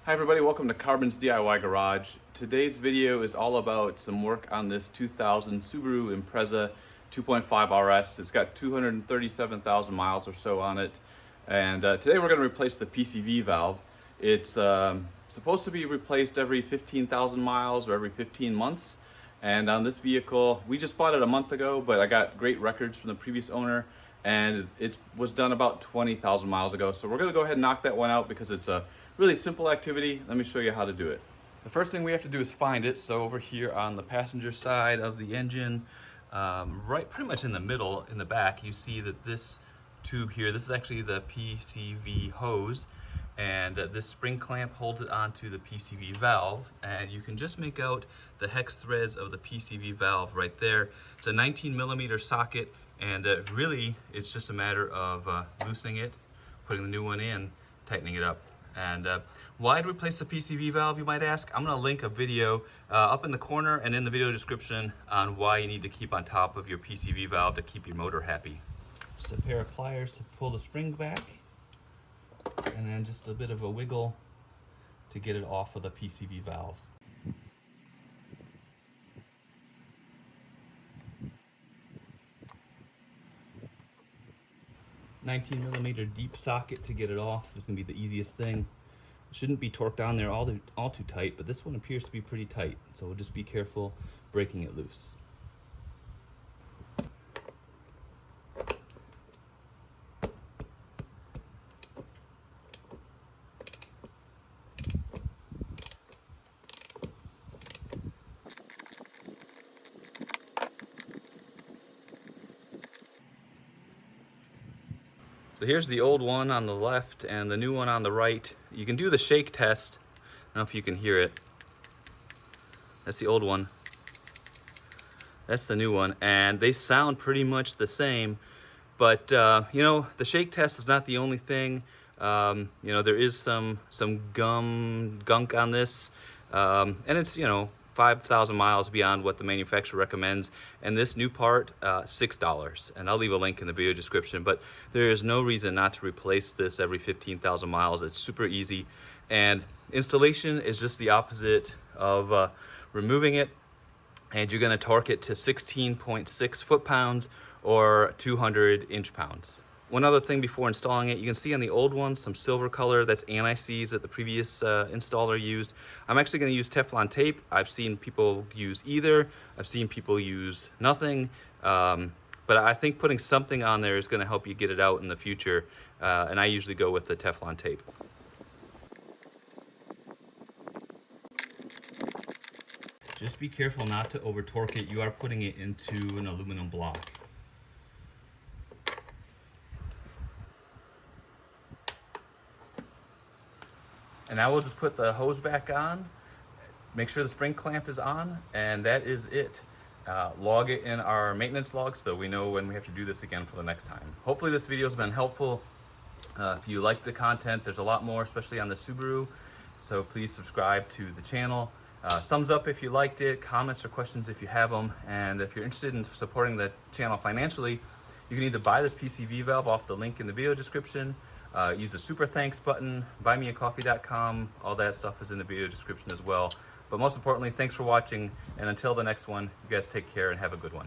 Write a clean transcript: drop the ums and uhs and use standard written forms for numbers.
Hi everybody, welcome to Carbon's DIY Garage. Today's video is all about some work on this 2000 Subaru Impreza 2.5 RS. It's got 237,000 miles or so on it. And today we're going to replace the PCV valve. It's supposed to be replaced every 15,000 miles or every 15 months. And on this vehicle, we just bought it a month ago, but I got great records from the previous owner. And it was done about 20,000 miles ago. So we're going to go ahead and knock that one out because it's a really simple activity. Let me show you how to do it. The first thing we have to do is find it. So over here on the passenger side of the engine, right pretty much in the middle, in the back, you see that this tube here, this is actually the PCV hose. And this spring clamp holds it onto the PCV valve, and you can just make out the hex threads of the PCV valve right there. It's a 19mm socket, and really it's just a matter of loosening it, putting the new one in, tightening it up. And why to replace the PCV valve, you might ask? I'm going to link a video up in the corner and in the video description on why you need to keep on top of your PCV valve to keep your motor happy. Just a pair of pliers to pull the spring back, and then just a bit of a wiggle to get it off of the PCV valve. "19mm deep socket to get it off is going to be the easiest thing. It shouldn't be torqued down there all too tight, but this one appears to be pretty tight, so we'll just be careful breaking it loose. So here's the old one on the left and the new one on the right. You can do the shake test. I don't know if you can hear it. That's the old one. That's the new one. And they sound pretty much the same. But, you know, the shake test is not the only thing. You know, there is some gunk on this. And it's, you know, 5,000 miles beyond what the manufacturer recommends, and this new part, $6. And I'll leave a link in the video description, but there is no reason not to replace this every 15,000 miles. It's super easy, and installation is just the opposite of removing it, and you're going to torque it to 16.6 foot-pounds or 200 inch-pounds. One other thing before installing it, you can see on the old one some silver color. That's anti-seize that the previous installer used. I'm actually going to use Teflon tape. I've seen people use either. I've seen people use nothing. But I think putting something on there is going to help you get it out in the future. And I usually go with the Teflon tape. Just be careful not to over torque it. You are putting it into an aluminum block. And now we'll just put the hose back on, make sure the spring clamp is on, and that is it. Log it in our maintenance log so we know when we have to do this again for the next time. Hopefully this video has been helpful. If you like the content, there's a lot more, especially on the Subaru, so please subscribe to the channel. Thumbs up if you liked it, comments or questions if you have them, and if you're interested in supporting the channel financially, you can either buy this PCV valve off the link in the video description, use the super thanks button, buymeacoffee.com, all that stuff is in the video description as well. But most importantly, thanks for watching, and until the next one, you guys take care and have a good one.